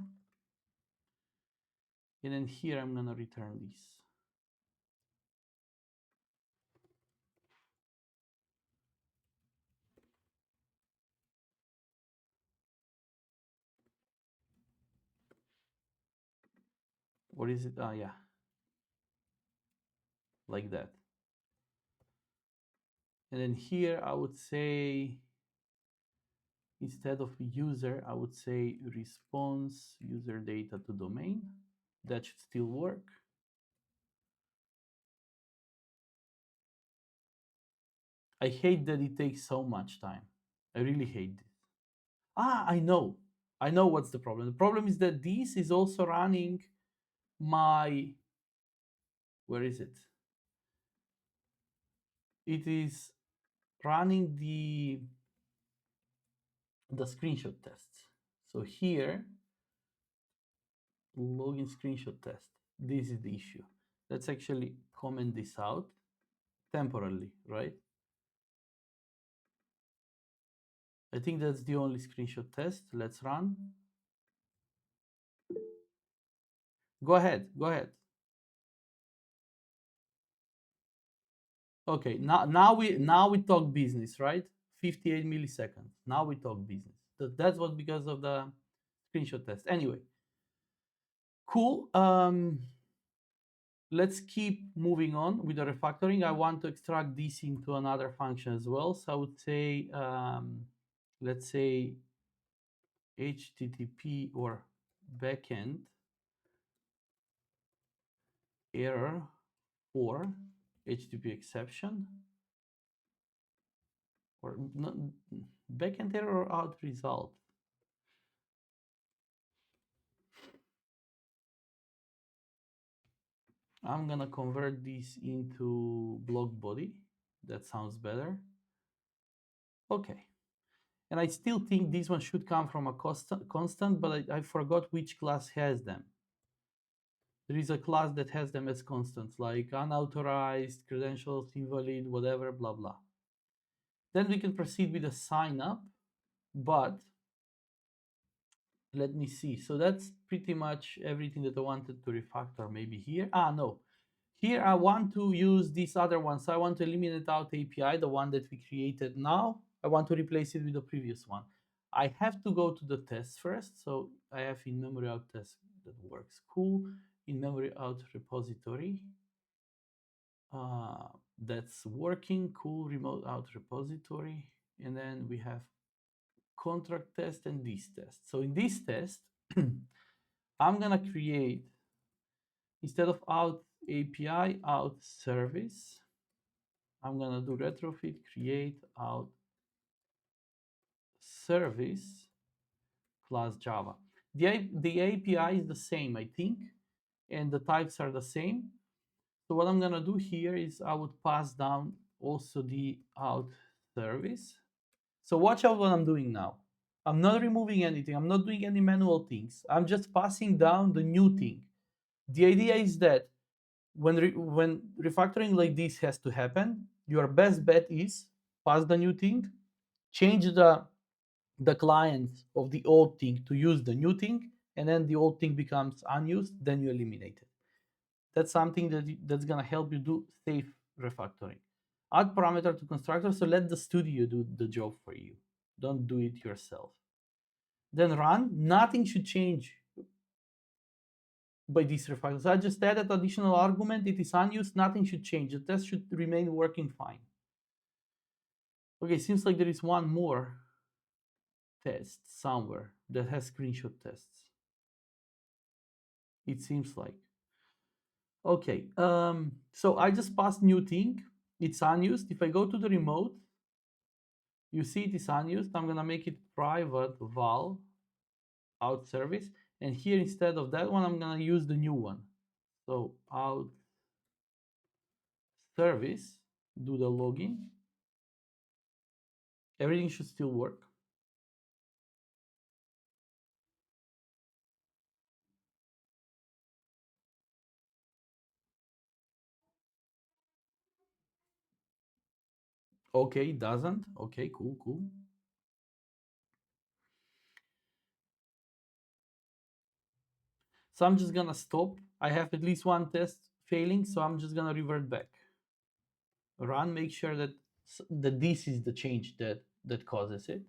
and then here I'm gonna return this. What is it? Yeah, like that. And then here I would say, instead of user, I would say response user data to domain. That should still work. I hate that it takes so much time. I really hate this. I know what's the problem. The problem is that this is also running my, where is it? It is running the screenshot tests. So here, login screenshot test. This is the issue. Let's actually comment this out temporarily, right? I think that's the only screenshot test. Let's run. Go ahead. Okay, now we talk business, right? 58 milliseconds. Now we talk business. That's what because of the screenshot test. Anyway, cool. Let's keep moving on with the refactoring. I want to extract this into another function as well. So I would say, let's say HTTP or backend error for HTTP exception or not, backend error or out result. I'm gonna convert this into block body. That sounds better. Okay. And I still think this one should come from a constant, but I forgot which class has them. There is a class that has them as constants, like unauthorized, credentials invalid, whatever, blah, blah. Then we can proceed with a sign up, but let me see. So that's pretty much everything that I wanted to refactor. Maybe here. No. Here I want to use this other one. So I want to eliminate out API, the one that we created now. I want to replace it with the previous one. I have to go to the test first. So I have in memory out test that works. Cool. In memory out repository. That's working. Cool. Remote out repository. And then we have contract test and this test. So in this test, I'm gonna create, instead of out API, out service, I'm gonna do retrofit create out service class Java. The API is the same, I think, and the types are the same. So what I'm gonna do here is I would pass down also the out service. So watch out what I'm doing now. I'm not removing anything. I'm not doing any manual things. I'm just passing down the new thing. The idea is that when refactoring like this has to happen, your best bet is pass the new thing, change the client of the old thing to use the new thing, and then the old thing becomes unused, then you eliminate it. That's something that's gonna help you do safe refactoring. Add parameter to constructor, so let the studio do the job for you. Don't do it yourself. Then run, nothing should change by this refactor. So I just added additional argument, it is unused, nothing should change. The test should remain working fine. Okay, seems like there is one more test somewhere that has screenshot tests. It seems like. Okay, so I just passed new thing, it's unused. If I go to the remote, you see it is unused. I'm gonna make it private val out service. And here, instead of that one, I'm gonna use the new one. So out service, do the login. Everything should still work. Okay, it doesn't. Okay, cool, cool. So I'm just gonna stop. I have at least one test failing, so I'm just gonna revert back. Run, make sure that this is the change that causes it.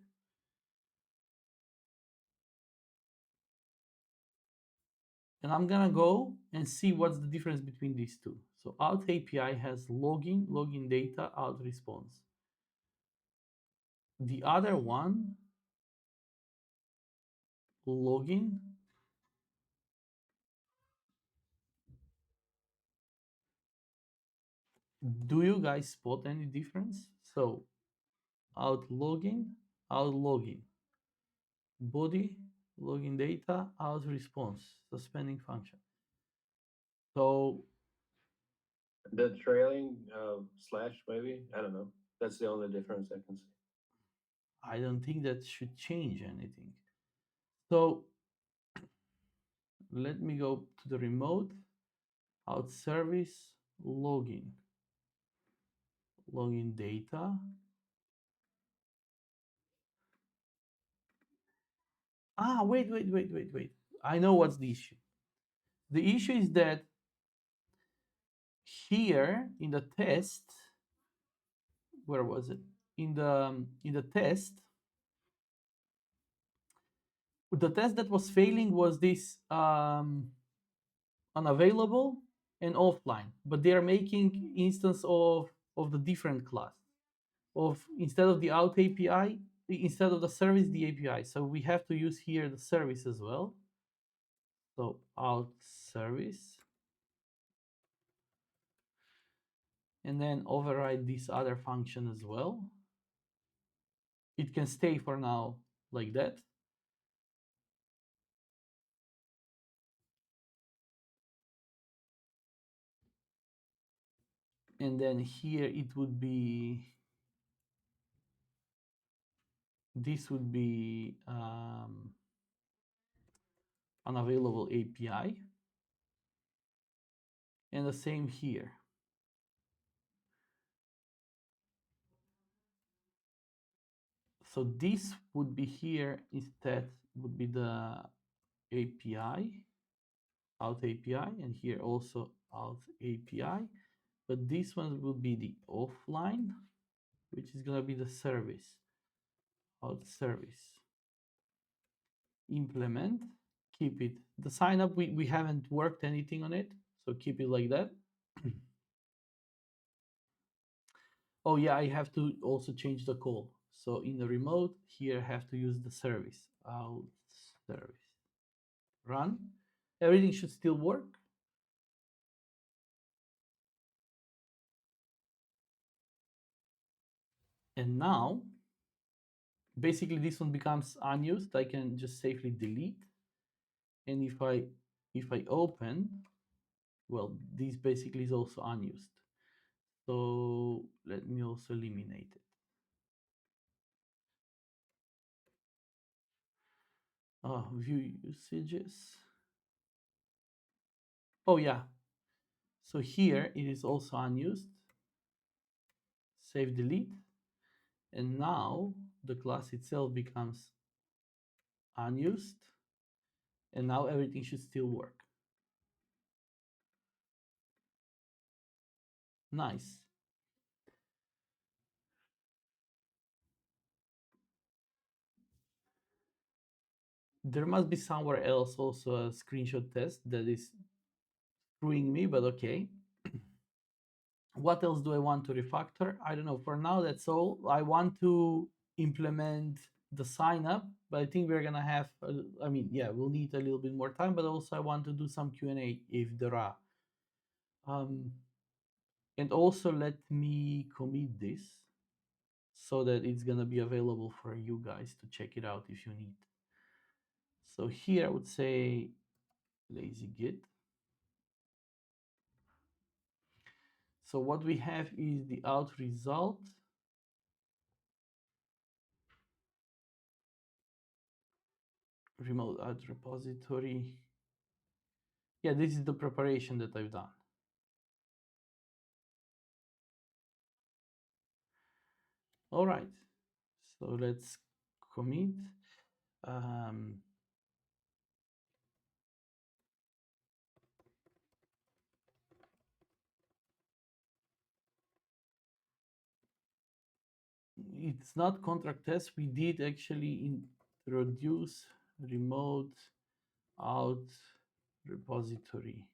And I'm gonna go and see what's the difference between these two. So out API has login data, out response. The other one, login, do you guys spot any difference? So out login, body, login data, out response, suspending function. So the trailing slash, maybe, I don't know. That's the only difference I can see. I don't think that should change anything. So let me go to the remote, out service, login data. Wait. I know what's the issue. The issue is that here in the test, where was it? in the test, the test that was failing was this unavailable and offline, but they are making instance of the different class of instead of the out API, instead of the service, the API. So we have to use here the service as well. So out service, and then override this other function as well. It can stay for now like that. And then here it would be, this would be unavailable API. And the same here. So this would be here instead would be the API, out API, and here also out API. But this one will be the offline, which is gonna be the service, out service. Implement, keep it. The sign up, we haven't worked anything on it, so keep it like that. Oh yeah, I have to also change the call. So in the remote here, I have to use the service, out service. Run. Everything should still work. And now, basically this one becomes unused. I can just safely delete. And if I open, well, this basically is also unused. So let me also eliminate it. View usages. Oh yeah. So here it is also unused. Save, delete. And now the class itself becomes unused. And now everything should still work. Nice. There must be somewhere else also a screenshot test that is screwing me, but okay. What else do I want to refactor? I don't know. For now, that's all. I want to implement the sign up, but I think we're gonna have, I mean, yeah, we'll need a little bit more time, but also I want to do some Q&A if there are. And also let me commit this so that it's gonna be available for you guys to check it out if you need. So here I would say lazy git. So what we have is the out result. Remote out repository. Yeah, this is the preparation that I've done. All right, so let's commit. It's not contract test. We did actually introduce remote out repository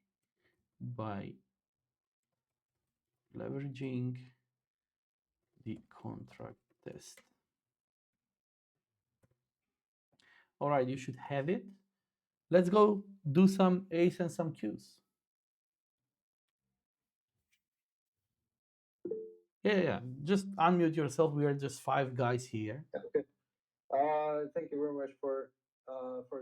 by leveraging the contract test. All right, you should have it. Let's go do some A's and some Q's. Yeah. Just unmute yourself. We are just 5 guys here. Okay. Thank you very much for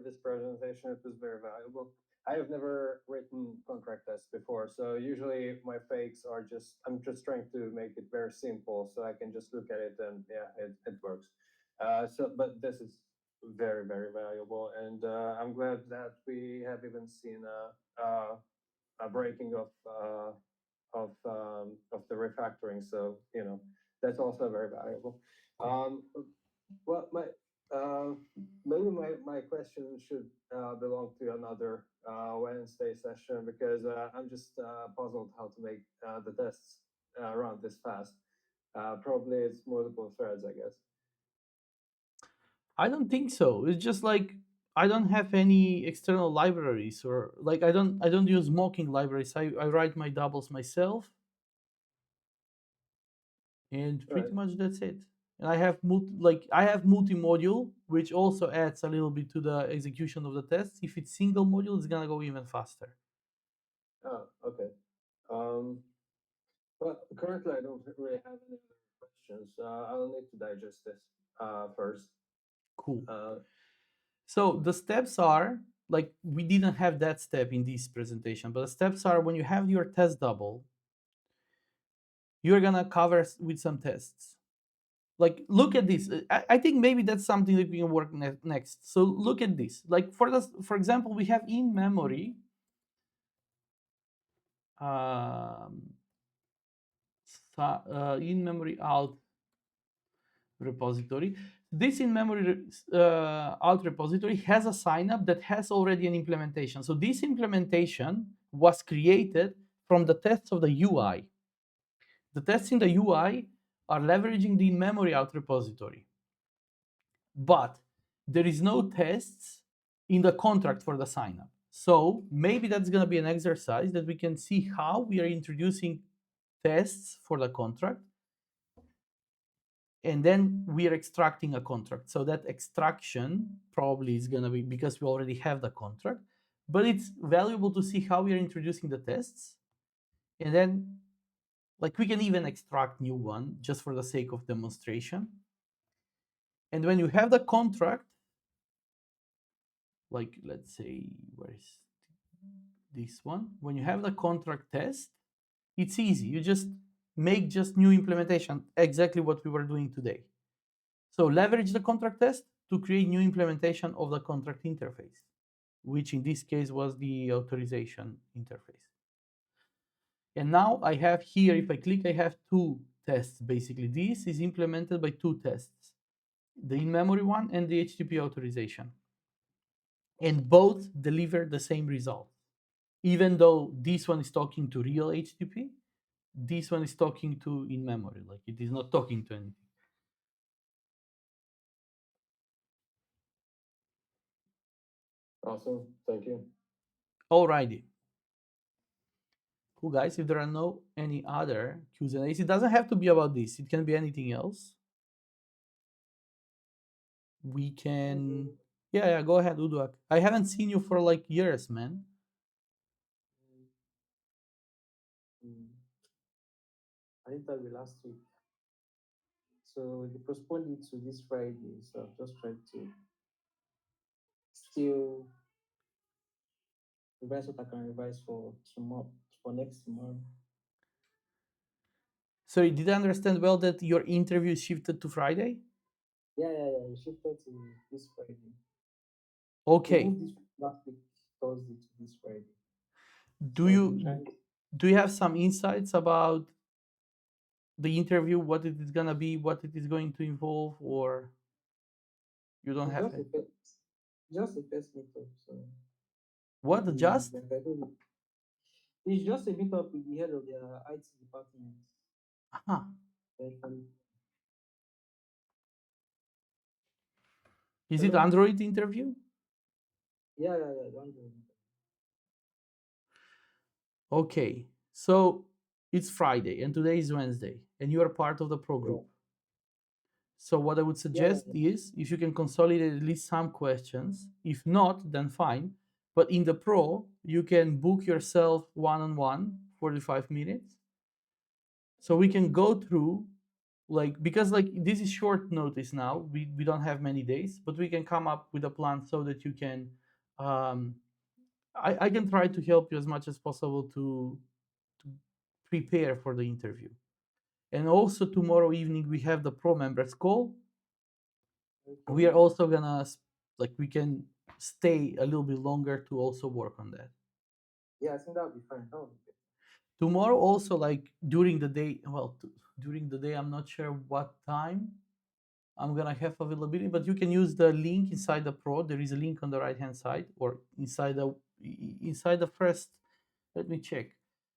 this presentation. It was very valuable. I have never written contract tests before, so usually my fakes are just, I'm just trying to make it very simple so I can just look at it and yeah, it works. But this is very, very valuable, and I'm glad that we have even seen a breaking of the refactoring. So that's also very valuable. Well, maybe my question should belong to another Wednesday session, because I'm just puzzled how to make the tests run this fast. Probably it's multiple threads, I guess. I don't think so. It's just like I don't have any external libraries, or like I don't use mocking libraries. I write my doubles myself, and pretty Right. much that's it. And I have multi-module, which also adds a little bit to the execution of the tests. If it's single module, it's gonna go even faster. Oh, okay. Well, currently I don't really have any other questions. I'll need to digest this first. Cool. Uh, So the steps are like we didn't have that step in this presentation, but the steps are when you have your test double, you're gonna cover with some tests. Like look at this. I think maybe that's something that we can work next. So look at this. Like for example, we have in memory in memory out repository. This in memory out repository has a sign up that has already an implementation. So this implementation was created from the tests of the UI. The tests in the UI are leveraging the in memory out repository, but there is no tests in the contract for the sign up. So maybe that's going to be an exercise that we can see how we are introducing tests for the contract, and then we are extracting a contract. So that extraction probably is going to be because we already have the contract, but it's valuable to see how we are introducing the tests. And then like we can even extract new one just for the sake of demonstration. And when you have the contract, like let's say, where is this one? When you have the contract test, it's easy. You just make just new implementation, exactly what we were doing today. So leverage the contract test to create new implementation of the contract interface, which in this case was the authorization interface. And now I have here, if I click, I have two tests basically. This is implemented by two tests, the in-memory one and the HTTP authorization. And both deliver the same result. Even though this one is talking to real HTTP, this one is talking to in-memory, like it is not talking to anything. awesome. Thank you. Alrighty. Cool, guys. If there are no any other Q's and A's, it doesn't have to be about this. It can be anything else. We can, yeah, go ahead, Uduak. I haven't seen you for like years, man. I interviewed last week. So they postponed it to this Friday. So I've just tried to still revise what I can revise for tomorrow, for next tomorrow. So did I understand well that your interview is shifted to Friday? Yeah. We shifted to this Friday. Okay. We moved this last week, Thursday, to this Friday. Do So you do you have some insights about the interview, what it is gonna be, what it is going to involve, or you don't have it? Just a first meetup. So What maybe just? like I don't know. It's just a meetup with the head of their IT department. Aha. Then Is it hello? Android interview? Yeah. Don't do it. Okay. So it's Friday and today is Wednesday, and you are part of the pro group. So what I would suggest is if you can consolidate at least some questions. If not, then fine. But in the pro, you can book yourself one-on-one, 45 minutes. So we can go through because this is short notice now. We don't have many days, but we can come up with a plan so that you can I can try to help you as much as possible to prepare for the interview. And also tomorrow evening we have the pro members call. We are also gonna we can stay a little bit longer to also work on that. Yeah, I think that'll be fine. That'll be good. Tomorrow also during the day, during the day I'm not sure what time I'm gonna have availability, but you can use the link inside the pro. There is a link on the right hand side or inside the first. Let me check.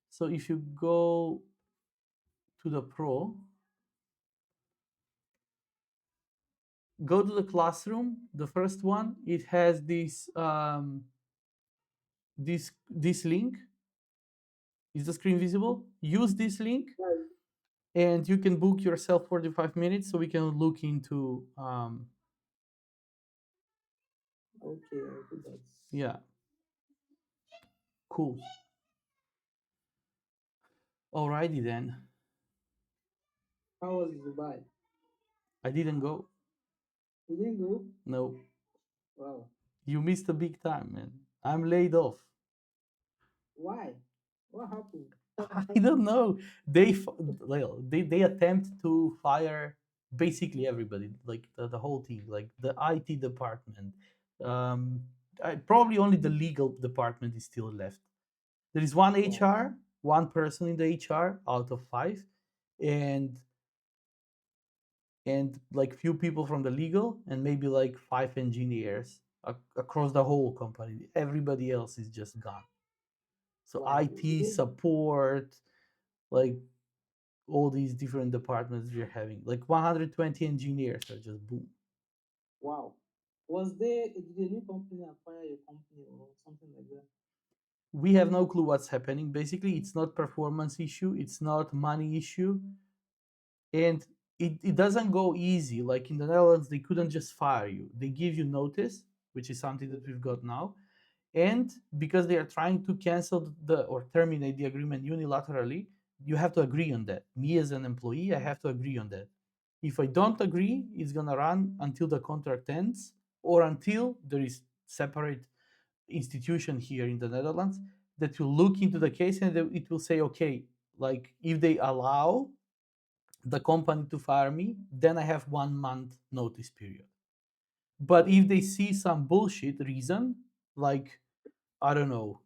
So if you go to the pro, go to the classroom. The first one, it has this link. Is the screen visible? Use this link, and you can book yourself 45 minutes so we can look into Okay, I'll do that. yeah. Cool. Alrighty then. How was Dubai? I didn't go. You didn't go? No. Wow. You missed a big time, man. I'm laid off. Why? What happened? I don't know. They attempt to fire basically everybody, like the whole team, like the IT department. Um, probably only the legal department is still left. There is one Wow. HR, one person in the HR out of 5, and like few people from the legal, and maybe like 5 engineers across the whole company. Everybody else is just gone. So Wow. IT support, like all these different departments we're having, like 120 engineers are just boom. Wow. Did a new company acquire your company or something like that? We have no clue what's happening. Basically, it's not performance issue, it's not money issue, and it doesn't go easy. Like in the Netherlands, they couldn't just fire you. They give you notice, which is something that we've got now. And because they are trying to cancel or terminate the agreement unilaterally, you have to agree on that. Me as an employee, I have to agree on that. If I don't agree, it's gonna run until the contract ends or until there is separate institution here in the Netherlands that will look into the case, and it will say, okay, like if they allow the company to fire me, then I have 1 month notice period. But if they see some bullshit reason, like I don't know,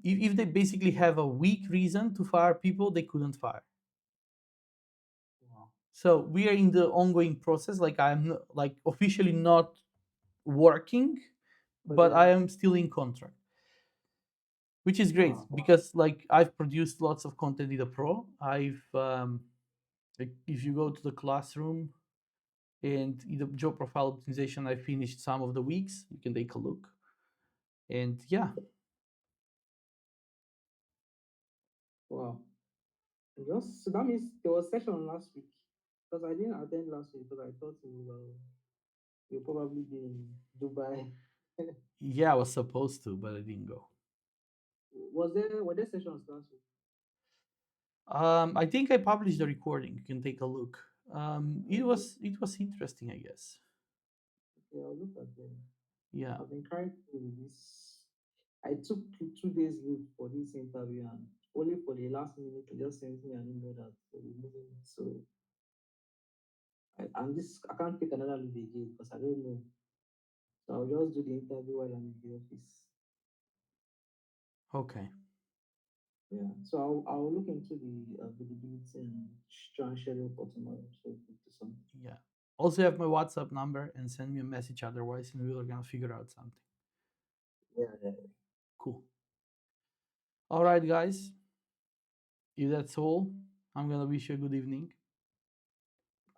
if they basically have a weak reason to fire people, they couldn't fire. Wow. So we are in the ongoing process. Like I'm like officially not working, but I am still in contract, which is great because like I've produced lots of content in the pro. Like if you go to the classroom and in the job profile optimization, I finished some of the weeks. You can take a look, and yeah. Wow. Just so that means there was session last week because I didn't attend last week because I thought you'll probably be in Dubai. Yeah, I was supposed to, but I didn't go. Were there sessions last week? I think I published the recording. You can take a look. It was interesting, I guess. Yeah, I'll look at them. Yeah. I've been trying to do this. I took 2 days leave for this interview and only for the last minute they just sent me an email that they're removing it. So I can't take another leave again because I don't know. So I'll just do the interview while I'm in the office. Okay. Yeah. So I'll look into the availability and try and schedule for tomorrow. So we'll do something. Yeah. Also, you have my WhatsApp number and send me a message otherwise, and we're gonna figure out something. Yeah. Cool. All right, guys. If that's all, I'm gonna wish you a good evening.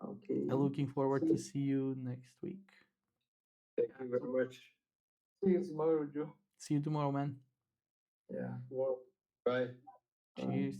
Okay. I'm looking forward See to you, see you next week. Thank you very much. see you tomorrow, Joe. See you tomorrow, man. Yeah. Bye. Cheers.